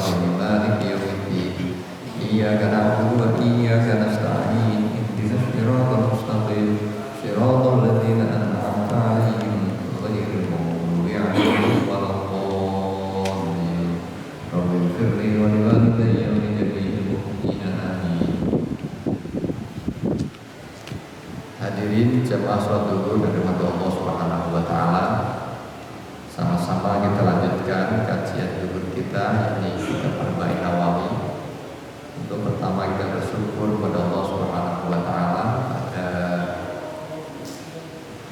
الرحيم مالك يوم الدين إياك نعبد وإياك نستعين اهدنا الصراط المستقيم صراط الذين أنعمت عليهم غير المغضوب عليهم ولا الضالين رب اغفر لي ولوالدي ولجميع المؤمنين آمين. Hadirin jamaah sholat zuhur dan rahmat Allah Subhanahu wa taala. Sama-sama kita lanjutkan kajian zuhur kita, ini kita Arba'in Nawawi. Untuk pertama kita bersyukur kepada Allah Subhanahu wa taala pada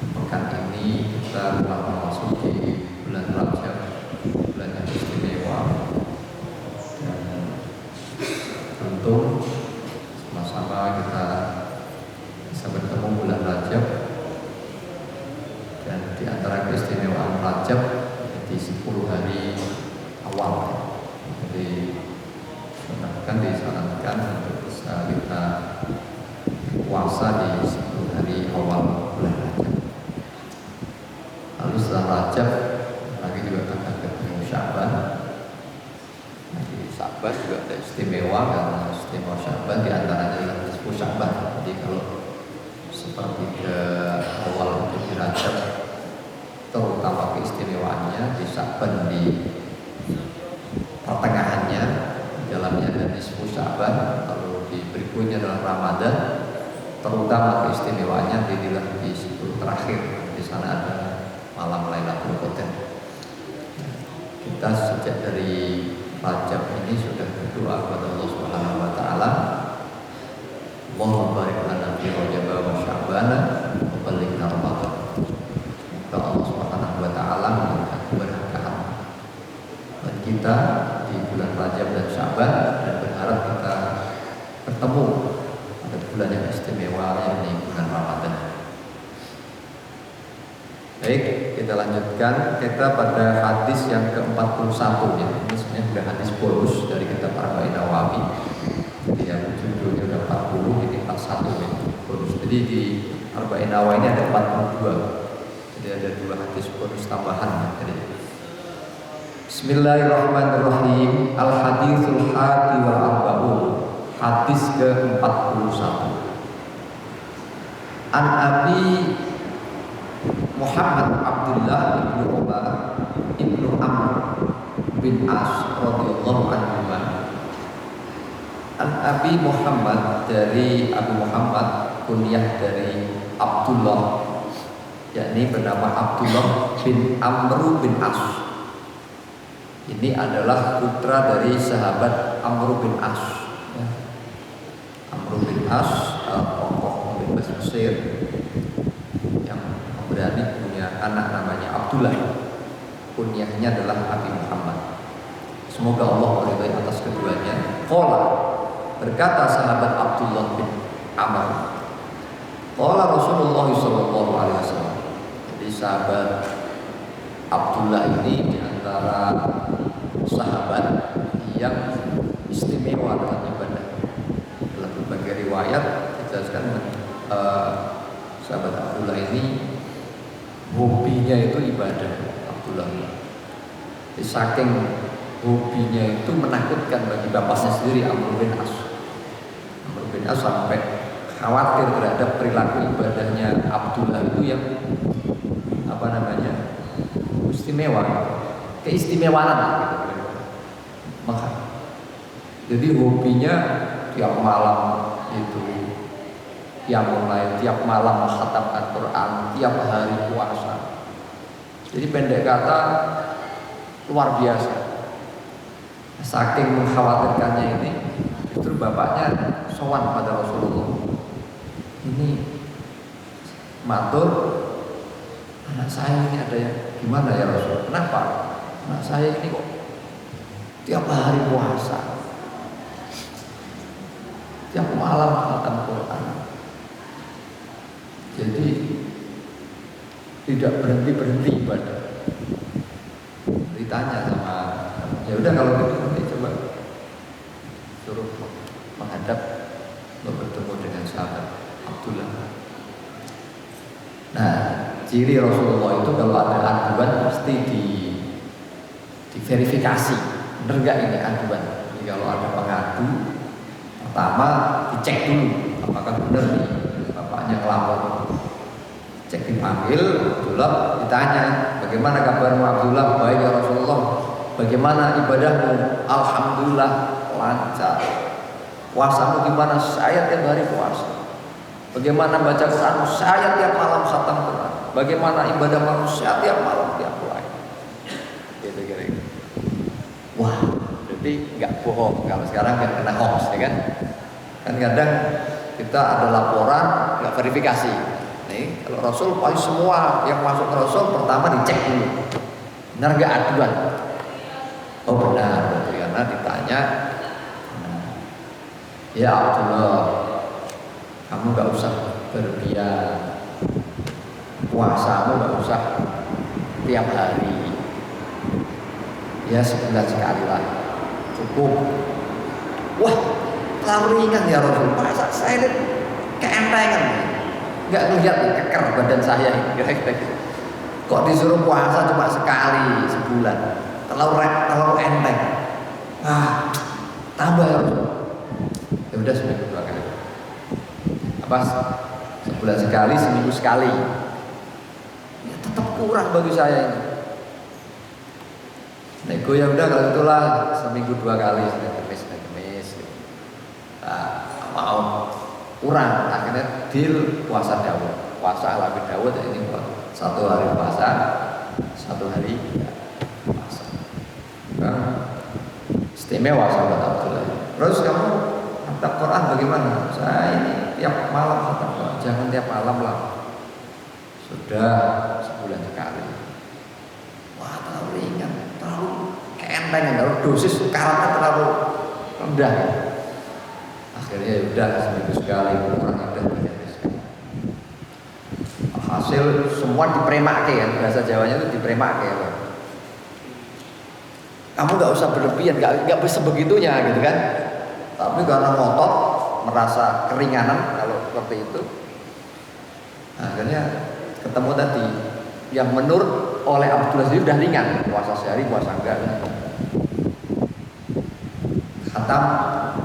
pekan ini kita telah memasuki bulan Rajab, bulan yang istimewa. Dan tentu sama-sama kita bisa bertemu bulan Rajab, dan di antara keistimewaan Rajab di 10 hari awal. Jadi disarankan untuk bisa kita puasa di 10 hari awal bulan Rajab. Lalu setelah Rajab lagi juga akan ketemu Sya'ban. Di Sya'ban juga ada istimewa, karena istimewa Sya'ban di antaranya adalah nisfu Sya'ban. Jadi kalau seperti ke awal untuk di Rajab, terutama keistimewaannya di Sya'ban di pertengahannya, dalamnya ada nisfu Sya'ban, lalu di berikutnya adalah Ramadan, terutama keistimewaannya di 10 terakhir. Di sana ada malam Lailatul Qadar. Kita sejak dari Rajab ini sudah berdoa kepada Allah Subhanahu wa taala, Allahumma barik lana fi Rajab wa Sya'ban wa ballighna Ramadan. Semoga Allah Subhanahu wa taala memberikan keberkahan bagi kita di bulan Rajab dan Sya'ban, dan berharap kita bertemu pada bulan yang istimewa, yakni bulan Ramadan. Baik, kita lanjutkan. Kita pada hadis yang ke-41 ya. Ini sebenarnya sudah hadis bonus dari kitab Arba'in Nawawi. Jadi yang judulnya udah 40, ini 41 ya, bonus. Jadi di Arba'in Nawawi ini ada 42. Jadi ada 2 hadis bonus tambahan ya. Jadi Bismillahirrahmanirrahim. Al-haditsul hadi wal arba'un. Hadis ke-41. An Abi Muhammad Abdullah ibnu Umar ibnu Amr bin As radhiyallahu anhu. An Abi Muhammad, dari Abu Muhammad, kunyah dari Abdullah, yakni bernama Abdullah bin Amr bin As. Ini adalah putra dari sahabat Amr bin As. Amr bin As, tokoh pemimpin Mesir yang berani punya anak namanya Abdullah. Kunyahnya adalah Abi Muhammad. Semoga Allah meridai atas keduanya. Qala, berkata sahabat Abdullah bin Amr, qala Rasulullah sallallahu alaihi wasallam. Jadi sahabat Abdullah ini di antara sahabat yang istimewa dalam ibadah. Dalam berbagai riwayat dijelaskan sahabat Abdullah ini hobinya itu ibadah. Abdullah ini saking hobinya itu menakutkan bagi bapaknya sendiri, Amr bin As. Amr bin As sampai khawatir terhadap perilaku ibadahnya Abdullah itu yang istimewa, keistimewaan gitu. Maka jadi hobinya tiap malam itu, tiap malam khatam Al-Quran, tiap hari puasa. Jadi pendek kata luar biasa. Saking mengkhawatirkannya ini, justru bapaknya sowan pada Rasulullah. Ini matur, anak saya ini ada yang gimana ya Rasul? Kenapa? Anak saya ini kok tiap hari puasa, tiap malam khatam Quran. Jadi tidak berhenti ibadah. Ditanya sama, ya udah kalau gitu nanti coba suruh menghadap untuk bertemu dengan sahabat Abdullah. Nah, ciri Rasulullah itu kalau ada aduan pasti diverifikasi. bener nggak ini aduan. Jadi kalau ada pengadu, pertama dicek dulu apakah benar nih bapaknya ngelapor. Cek dipanggil Abdullah, ditanya, bagaimana kabarmu Abdullah? Baik ya Rasulullah. Bagaimana ibadahmu? Alhamdulillah lancar. Puasamu gimana? Saya tiap hari puasa. Bagaimana baca Quran? Saya tiap malam khatam Quran. Bagaimana ibadah manusia? Tiap malam tiap mulai. Gitu kira-kira. Wah, berarti nggak bohong. Kalau sekarang nggak kena hoax, ya kan? Kan kadang kita ada laporan nggak verifikasi. Nih, kalau Rasul pasti semua yang masuk ke Rasul pertama dicek dulu. Benar nggak aduan? Oh benar, berarti karena ditanya. Ya Abdullah, kamu nggak usah berlebihan. Puasamu nggak usah tiap hari. Ya sebulan sekali lah, cukup. Wah, terlalu ringan ya Rasul. Masa saya lihat keentengan, nggak ngeliat keker badan saya. Kok disuruh puasa cuma sekali sebulan, terlalu enteng. Ah, tambah ya Rasul. Ya udah seminggu 2 kali. Apa? Sebulan sekali, seminggu sekali. Ya tetap kurang bagi saya ini. Nego ya udah kalau itulah seminggu 2 kali, Senin Kemis. Nah, mau kurang, akhirnya deal puasa Daud. Puasa Nabi Daud ini buat 1 hari puasa, 1 hari ya, puasa. Nah, istimewa sahabat Abdullah. Terus kamu khatam Quran bagaimana? Saya ini tiap malam khatam Quran. Jangan tiap malam lah. Sudah sebulan sekali. Wah terlalu ringan, terlalu keenteng, terlalu dosis karatnya terlalu rendah. Akhirnya ya udah seminggu sekali kurang ada 3 hari sekali. Hasil semua dipremake kan, bahasa Jawanya itu dipremake ya. Kamu nggak usah berlebihan, nggak bisa begitunya gitu kan. Tapi karena ngotot merasa keringanan kalau seperti itu, akhirnya ketemu tadi yang menurut oleh Abdullah sendiri udah ringan, puasa sehari, puasa enggak. Khatam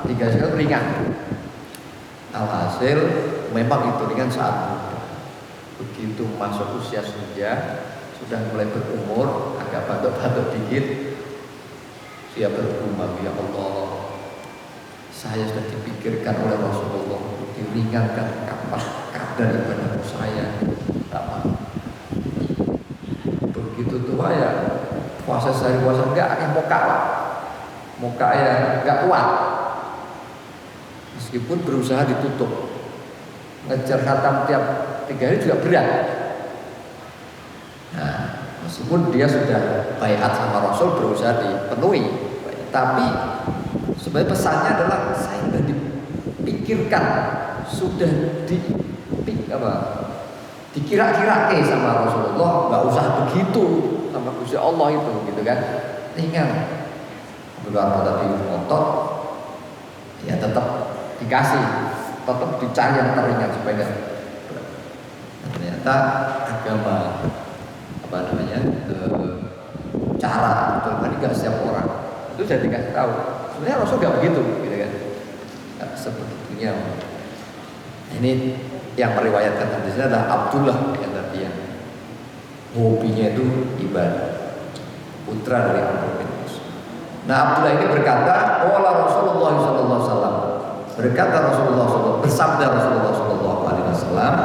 3 sekali ringan. Alhasil memang itu ringan saat muda. Begitu masuk usia senja, sudah mulai berumur, agak batuk-batuk dikit, dia bergumam, ya Allah, saya sudah dipikirkan oleh Rasulullah untuk diringankan kadar ibadah saya. Begitu tua ya puasa sehari puasa enggak akan moka ya enggak kuat. Meskipun berusaha ditutup, ngejar khatam tiap 3 hari juga berat. Nah, meskipun dia sudah baiat sama Rasul berusaha dipenuhi, tapi sebenarnya pesannya adalah saya sudah dipikirkan, sudah dikira-kira sama Rasulullah, nggak usah begitu sama Gusti Allah itu, gitu kan? Ringan. Beberapa tadi ngotot, ya tetap dikasih, tetap dicari yang teringat supaya kan. Ternyata agama cara betul kan nggak setiap orang itu sudah dikasih tahu. Sebenarnya Rasul nggak begitu, gitu kan? Nggak sebegitunya. Ini yang meriwayatkan hadisnya adalah Abdullah yang tadi yang hobinya itu ibadah, putra dari Amr bin As. Nah Abdullah ini berkata, "Qala Rasulullah sallallahu alaihi wasallam." Berkata Rasulullah sallallahu bersabda Rasulullah sallallahu alaihi wasallam,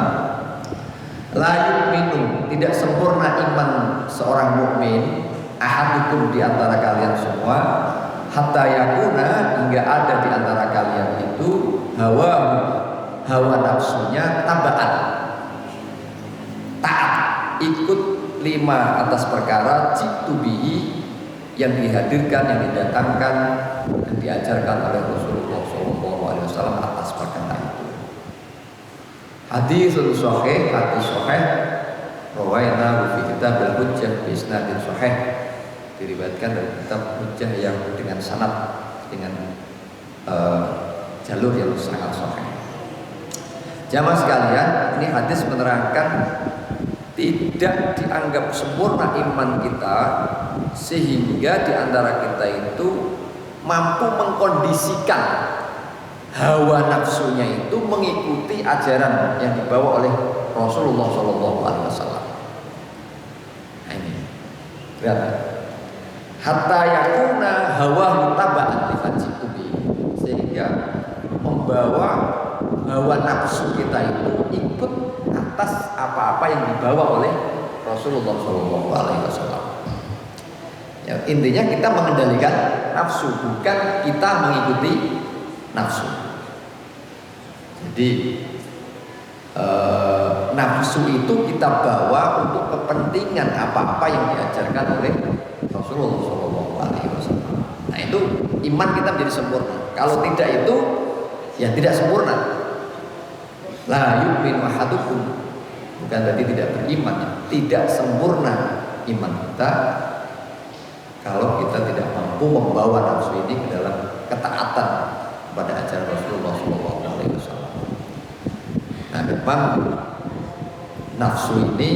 "La yu'minu, tidak sempurna iman seorang mukmin, ahadukum di antara kalian semua, hatta yakuna, hingga ada di antara kalian itu hawa nafsunya tabaan, taat, ikut 5 atas perkara jitu bihi, yang dihadirkan, yang didatangkan, yang diajarkan oleh Rasulullah SAW atas perkara itu." Hadis sahih, hadis sahih rawaina fi kitab al-hujjah bi isnadin sahih, diriwayatkan dari kitab hujjah yang dengan sanad, dengan jalur yang sangat sahih. Jamaah sekalian, ini hadis menerangkan tidak dianggap sempurna iman kita, sehingga di antara kita itu mampu mengkondisikan hawa nafsunya itu mengikuti ajaran yang dibawa oleh Rasulullah SAW. Nah ini berarti hatta yakuna hawa mutaba'an li, sehingga membawa hawa nafsu kita itu ikut atas apa-apa yang dibawa oleh Rasulullah SAW. Ya, intinya kita mengendalikan nafsu, bukan kita mengikuti nafsu. Jadi nafsu itu kita bawa untuk kepentingan apa-apa yang diajarkan oleh Rasulullah SAW. Nah itu iman kita menjadi sempurna. Kalau tidak itu ya tidak sempurna. La yu'minu ahadukum, bukan berarti tidak beriman, ya. Tidak sempurna iman kita kalau kita tidak mampu membawa nafsu ini ke dalam ketaatan pada ajaran Rasulullah SAW. Nah, memang nafsu ini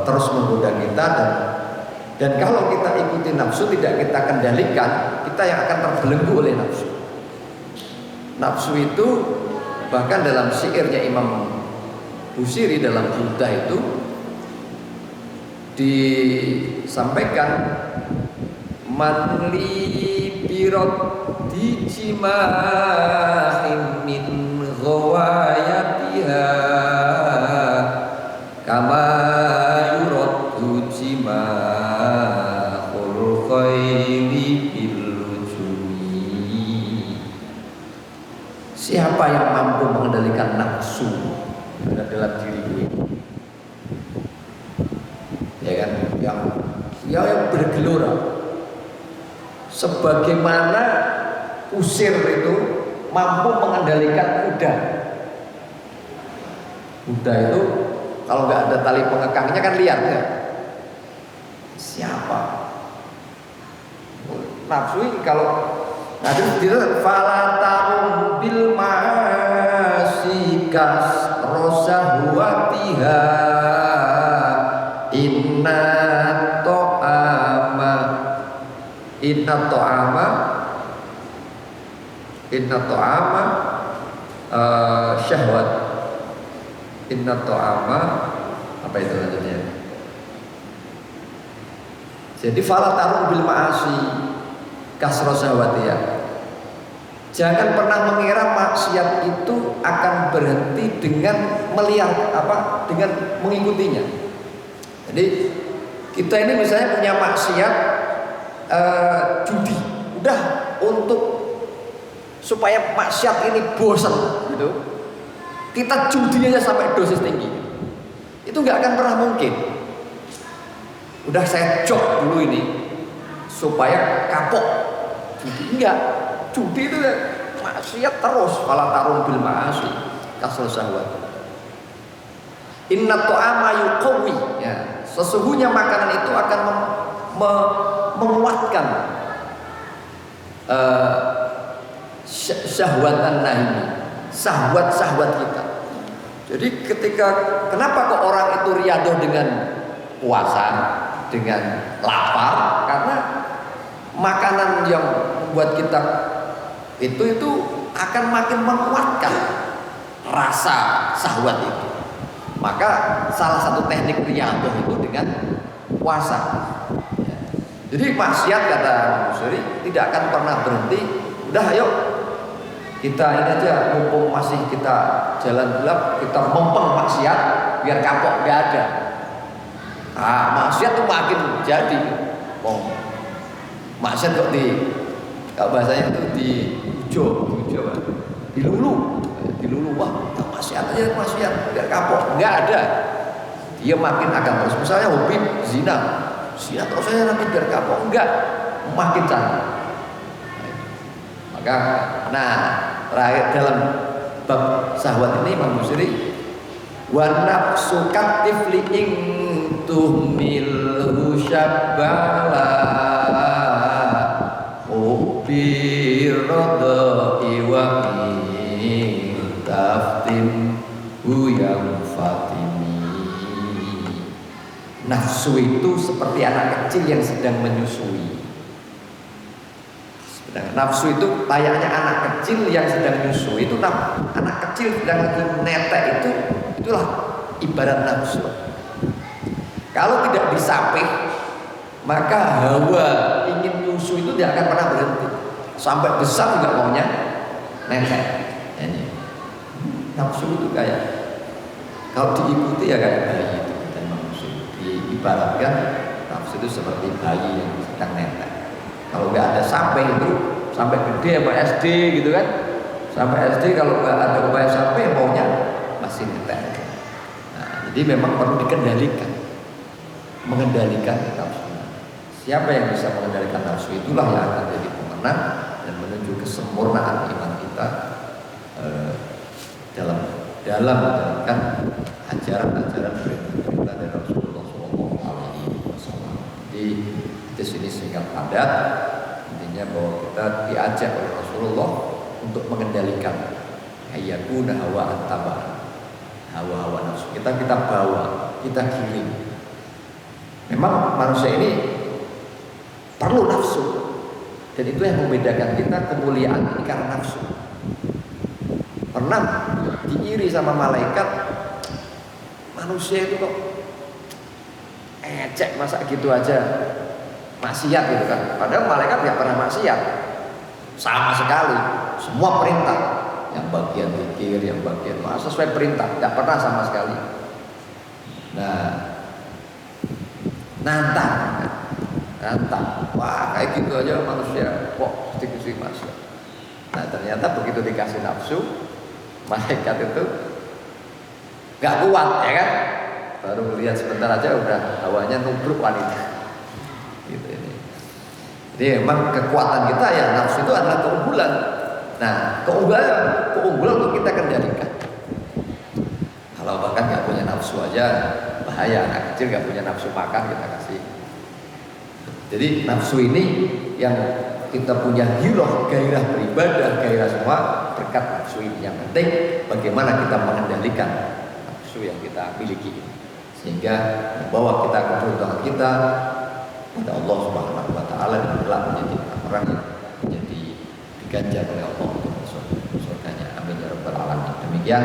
terus menggoda kita, dan kalau kita ikuti nafsu, tidak kita kendalikan, kita yang akan terbelenggu oleh nafsu. Nafsu itu bahkan dalam syairnya Imam Busiri dalam Buddha itu disampaikan, manli birot dijimahim min ghawayatiha kama yurot hujimahul khayli bilujumi. Siapa yang mampu mengendalikan nafsu dalam diri ini, ya kan, yang bergelora sebagaimana kusir itu mampu mengendalikan kuda. Kuda itu kalau nggak ada tali pengekangnya kan liar ya. Siapa nafsu ini kalau ada tidak falatarum bil masikas rosahwatiha inna to'ama syahwat. Inna to'ama apa itu lanjutnya? Jadi fala tarum bil ma'asi kasro syahwatiyah. Jangan pernah mengira maksiat itu akan berhenti dengan melihat dengan mengikutinya. Jadi kita ini misalnya punya maksiat judi, udah untuk supaya maksiat ini bosan gitu, kita judi aja sampai dosis tinggi, itu nggak akan pernah mungkin. Udah saya jok dulu ini supaya kapok judi, enggak. Judi itu ya maksiat terus. Fala tarum bil ma'asi kasal syahwat. Inna to'ama yuqawi, ya, sesungguhnya makanan itu akan menguatkan syahwatan nahi, syahwat kita. Jadi kenapa kok orang itu riadoh dengan puasa, dengan lapar? Karena makanan yang membuat kita itu akan makin menguatkan rasa syahwat itu. Maka salah satu teknik riadoh itu dengan puasa. Jadi maksiat, kata Busiri, tidak akan pernah berhenti. Udah ayo kita ini aja, mumpung masih kita jalan gelap, kita mempeng maksiat biar kapok, gak ada. Maksiat tuh makin jadi. Maksiat kok kalau bahasanya itu dilulu, wah maksiat aja, maksiat biar kapok, nggak ada. Dia makin akan terus. Misalnya hobi zina terus saya nanti biar kapok, enggak, makin canggih. Maka terakhir dalam bab syahwat ini Imam Busiri, wa nafsu katifli ing tuhmilhu syabbala birrodoi wa taftin huyang fatimi. nafsu itu seperti anak kecil yang sedang menyusui. Nafsu itu layaknya anak kecil yang sedang menyusui. Itu anak kecil sedang lagi netek itu, itulah ibarat nafsu. Kalau tidak disapih, maka hawa ingin nyusu itu tidak akan pernah berhenti. Sampai besar juga maunya netek. Ini nafsu itu kayak, kalau diikuti ya kayak bayi itu dan manusia. Diibaratkan nafsu itu seperti bayi yang sedang netek. Kalau nggak ada sampai itu, sampai gede sampai SD gitu kan, sampai SD kalau nggak ada upaya sampai maunya masih netek. Nah, jadi memang perlu dikendalikan, mengendalikan nafsu. Siapa yang bisa mengendalikan nafsu itulah yang akan jadi pemenang dan menuju kesempurnaan iman kita dalam menjalankan ajaran-ajaran perintah dari Rasulullah SAW. Jadi di sini singkat padat, intinya bahwa kita diajak oleh Rasulullah untuk mengendalikan ayakuna hawa antaba, hawa nafsu kita bawa, kita giring. Memang manusia ini perlu nafsu, dan itu yang membedakan kita. Kemuliaan ini karena nafsu. Pernah diiri sama malaikat, manusia itu kok ecek, masa gitu aja maksiat gitu kan. Padahal malaikat nggak pernah maksiat sama sekali. Semua perintah, yang bagian zikir, yang bagian sesuai perintah, nggak pernah sama sekali. Nah, nantang, wah kayak gitu aja manusia kok sedikit maksiat. Nah ternyata begitu dikasih nafsu, malaikat itu nggak kuat ya kan. Baru lihat sebentar aja udah hawanya nubruk wanita. Gitu ini. Jadi memang kekuatan kita ya nafsu itu adalah keunggulan. Nah keunggulan untuk kita kendalikan. Kalau bahkan nggak punya nafsu aja bahaya. Anak kecil nggak punya nafsu makan kita kasih. Jadi nafsu ini yang kita punya gairah beribadah, gairah semua berkat nafsu ini. Yang penting bagaimana kita mengendalikan nafsu yang kita miliki sehingga membawa kita ke kebutuhan kita pada Allah Subhanahu wa taala dan kelak menjadi orang yang menjadi diganjar oleh Allah untuk masuk surganya. Amin ya rabbal alamin. Demikian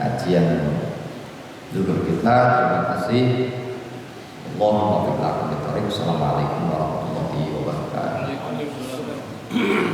kajian dulu kita. Terima kasih. Allahumma billahi wa bihi. Assalamualaikum warahmatullahi wabarakatuh.